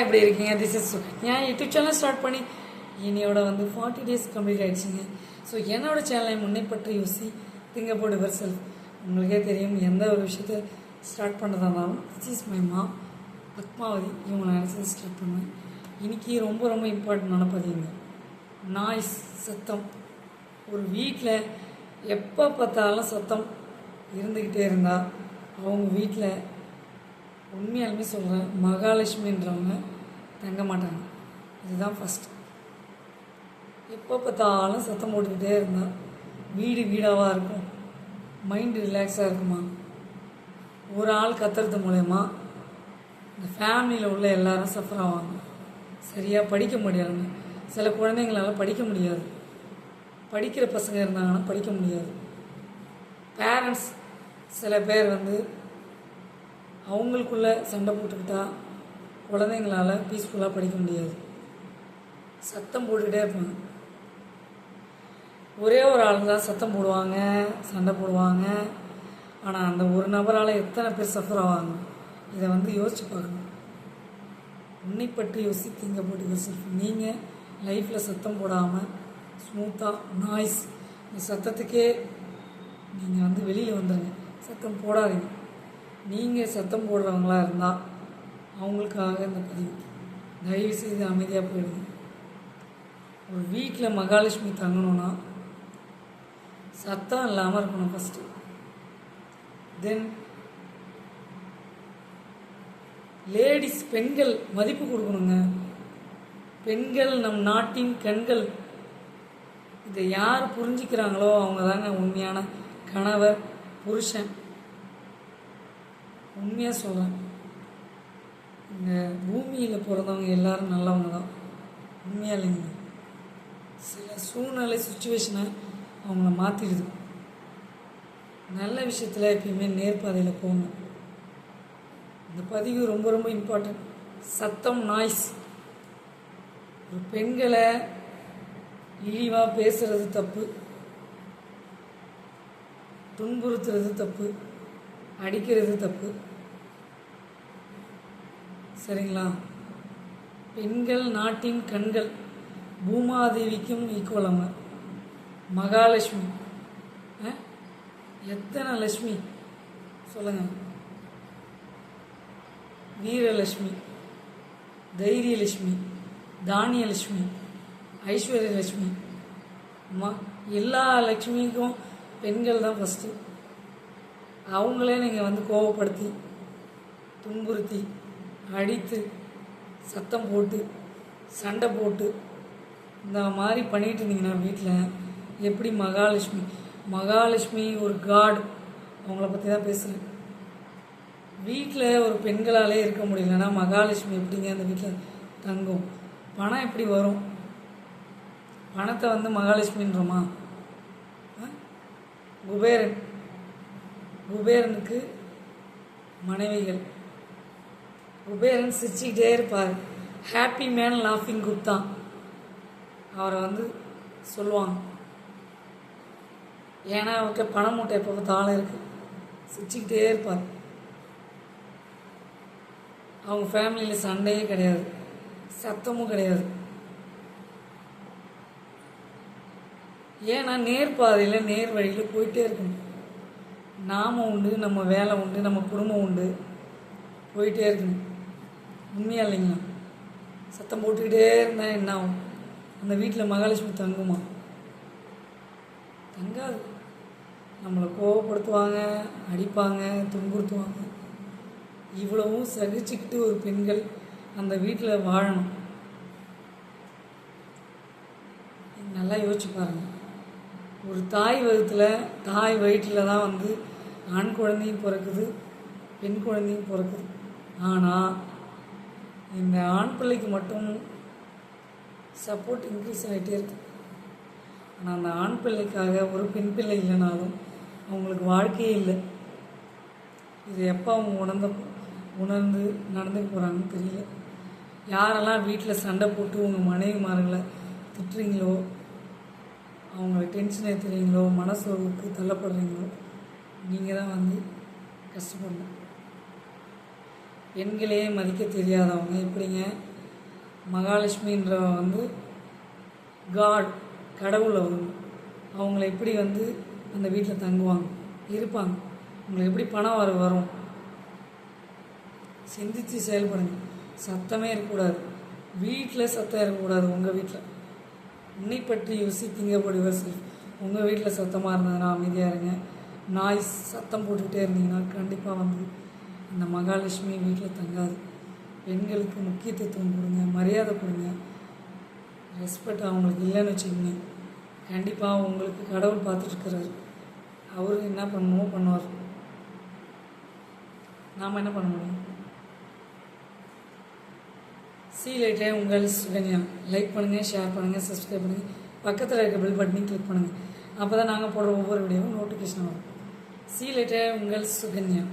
எப்படி இருக்கீங்க? This is ஏன் யூடியூப் சேனல் ஸ்டார்ட் பண்ணி என்னையோட 40 days கம்ப்ளீட் ஆகிடுச்சிங்க. ஸோ என்னோட சேனலை முன்னே பற்றி யோசி திங்க் அபவுட் யுவர் செல்ஃப். உங்களுக்கே தெரியும், எந்த ஒரு விஷயத்த ஸ்டார்ட் பண்ணுறதா இருந்தாலும் திஸ் இஸ் மை மா பத்மாவதி இவங்களை நினச்சி ஸ்டார்ட் பண்ணுவேன். இன்றைக்கி ரொம்ப ரொம்ப இம்பார்ட்டண்டான பதிவுங்க. நாய்ஸ், சத்தம். ஒரு வீட்டில் எப்போ பார்த்தாலும் சத்தம் இருந்துக்கிட்டே இருந்தால் அவங்க வீட்டில் உண்மையாலுமே சொல்கிறேன், மகாலட்சுமின்றவங்க தங்க மாட்டாங்க. இதுதான் ஃபஸ்ட்டு. எப்போ பார்த்தாலும் சத்தம் போட்டுக்கிட்டே இருந்தால் வீடு வீடாவாக இருக்கும், மைண்டு ரிலாக்ஸாக இருக்குமா? ஒரு ஆள் கத்துறது மூலயமா இந்த ஃபேமிலியில் உள்ள எல்லாரும் சஃபர் ஆவாங்க. சரியாக படிக்க முடியாதுங்க. சில குழந்தைங்களால் படிக்க முடியாது. படிக்கிற பசங்க இருந்தாங்கன்னா படிக்க முடியாது. பேரண்ட்ஸ் சில பேர் அவங்களுக்குள்ள சண்டை போட்டுக்கிட்டா குழந்தைங்களால் பீஸ்ஃபுல்லாக படிக்க முடியாது. சத்தம் போட்டுக்கிட்டே இருப்பாங்க. ஒரே ஒரு ஆள் தான் சத்தம் போடுவாங்க, சண்டை போடுவாங்க. ஆனால் அந்த ஒரு நபரால் எத்தனை பேர் சஃபர் ஆவாங்க? இதை யோசிச்சு பார்க்கணும். உன்னை பற்றி யோசி திங்க போட்டு செல்ஃப். நீங்கள் லைஃப்பில் சத்தம் போடாமல் ஸ்மூத்தாக நாய்ஸ், இந்த சத்தத்துக்கே நீங்கள் வெளியில் வந்துடுங்க. சத்தம் போடாதீங்க. நீங்கள் சத்தம் போடுறவங்களா இருந்தால் அவங்களுக்காக இந்த பதிவு. தயவு செய்து அமைதியாக போயிடுங்க. ஒரு வீட்டில் மகாலட்சுமி தங்கணும்னா சத்தம் இல்லாமல் இருக்கணும் ஃபஸ்ட்டு. தென் லேடிஸ், பெண்கள் மதிப்பு கொடுக்கணுங்க. பெண்கள் நம் நாட்டின் கண்கள். இதை யார் புரிஞ்சுக்கிறாங்களோ அவங்க தாங்க உண்மையான கணவர், புருஷன். உண்மையாக சொல்கிறேன், இந்த பூமியில் பிறந்தவங்க எல்லாரும் நல்லவங்க தான். உண்மையாக இல்லைங்க. சில சூழ்நிலை, சுச்சுவேஷனை அவங்கள மாற்றிடுது. நல்ல விஷயத்தில் எப்பயுமே நேர்பாதையில் போகணும். இந்த பதிவு ரொம்ப ரொம்ப இம்பார்ட்டன்ட். சத்தம், நாய்ஸ். ஒரு பெண்களை இழிவாக பேசுறது தப்பு, துன்புறுத்துறது தப்பு, அடிக்கிறது தப்பு. சரிங்களா? பெண்கள் நாட்டின் கண்கள். பூமாதேவிக்கும் ஈக்குவல் அவங்க. மகாலட்சுமி. எத்தனை லட்சுமி சொல்லுங்க? வீரலட்சுமி, தைரியலட்சுமி, தானியலட்சுமி, ஐஸ்வர்யலட்சுமி. எல்லா லட்சுமிக்கும் பெண்கள் தான் ஃபஸ்ட்டு. அவங்களே நீங்கள் கோவப்படுத்தி, துன்புறுத்தி, அடித்து, சத்தம் போட்டு, சண்டை போட்டு இந்த மாதிரி பண்ணிகிட்டு இருந்தீங்கன்னா வீட்டில் எப்படி மகாலட்சுமி? மகாலட்சுமி ஒரு காட். அவங்கள பற்றி தான் பேசுகிறேன். வீட்டில் ஒரு பெண்களாலே இருக்க முடியலன்னா மகாலட்சுமி எப்படிங்க அந்த வீட்டில் தங்கும்? பணம் எப்படி வரும்? பணத்தை மகாலட்சுமின்றோமா? குபேரன், குபேரனுக்கு மனைவிகள். குபேரன் சிரிச்சுக்கிட்டே இருப்பார். ஹாப்பி மேன் லாஃபிங் குட் தான் அவரை சொல்லுவாங்க. ஏன்னா அவர்கிட்ட பண மூட்டை எப்போ பார்த்தாலும் இருக்குது. சிரிச்சுக்கிட்டே இருப்பார். அவங்க ஃபேமிலியில் சண்டையே கிடையாது, சத்தமும் கிடையாது. ஏன்னா நேர்பாதையில், நேர் வழியில் போயிட்டே இருக்கணும். நாம உண்டு, நம்ம வேலை உண்டு, நம்ம குடும்பம் உண்டு, போயிட்டே இருக்கணும். உண்மையாக இல்லைங்களா? சத்தம் போட்டுக்கிட்டே இருந்தால் என்ன ஆகும்? அந்த வீட்டில் மகாலட்சுமி தங்குமா? தங்காது. நம்மளை கோவப்படுத்துவாங்க, அடிப்பாங்க, துன்புறுத்துவாங்க. இவ்வளவும் சகிச்சுக்கிட்டு ஒரு பெண்கள் அந்த வீட்டில் வாழணும். நல்லா யோசிச்சு பாருங்கள். ஒரு தாய் வயிற்றில் தான் ஆண் குழந்தையும் பிறக்குது, பெண் குழந்தையும் பிறக்குது. ஆனால் இந்த ஆண் பிள்ளைக்கு மட்டும் சப்போர்ட் இன்க்ரீஸ் ஆகிட்டே இருக்கு. ஆனால் அந்த ஆண் பிள்ளைக்காக ஒரு பெண் பிள்ளை இல்லைனாலும் அவங்களுக்கு வாழ்க்கையே இல்லை. இது எப்போ அவங்க உணர்ந்து நடந்துக்க போகிறாங்கன்னு தெரியல. யாரெல்லாம் வீட்டில் சண்டை போட்டு உங்கள் மனைவிமார்களை திட்டுறீங்களோ, அவங்கள டென்ஷன் ஏற்றுறீங்களோ, மனசோர்வுக்கு தள்ளப்படுறீங்களோ, நீங்கள் தான் கஷ்டப்படணும். பெண்களே மதிக்க தெரியாதவங்க எப்படிங்க மகாலட்சுமின்ற வந்து காட் கடவுள் அவங்கள எப்படி வந்து அந்த வீட்டில் தங்குவாங்க இருப்பாங்க, உங்களுக்கு எப்படி பணம் வரும்? சிந்தித்து செயல்படுங்க. சத்தமே இருக்கக்கூடாது, வீட்டில் சத்தம் இருக்கக்கூடாது. உங்கள் வீட்டில் உன்னை பற்றி யோசித்தீங்க போடுவர் செல்ஃப். உங்கள் வீட்டில் சத்தமாக இருந்ததுன்னா அமைதியாக இருங்க. நாய் சத்தம் போட்டுக்கிட்டே இருந்தீங்கன்னா கண்டிப்பாக வந்து அந்த மகாலட்சுமி வீட்டில் தங்காது. பெண்களுக்கு முக்கியத்துவம் கொடுங்க, மரியாதை கொடுங்க, ரெஸ்பெக்ட் அவங்களுக்கு இல்லைன்னு வச்சுக்கோங்க, கண்டிப்பாக உங்களுக்கு கடவுள் பார்த்துட்ருக்கிறாரு. அவரு என்ன பண்ணணுமோ பண்ணுவார். நாம் என்ன பண்ண முடியும்? லைட்டே உங்கள் சுகன்யா. லைக் பண்ணுங்கள், ஷேர் பண்ணுங்கள், சப்ஸ்கிரைப் பண்ணுங்கள், பக்கத்தில் இருக்க பெல் பட்டனையும் கிளிக் பண்ணுங்கள். அப்போ தான் நாங்கள் போடுற ஒவ்வொரு வீடியோவும் நோட்டிஃபிகேஷன் வரும். லைட்டே உங்கள் சுகன்யா.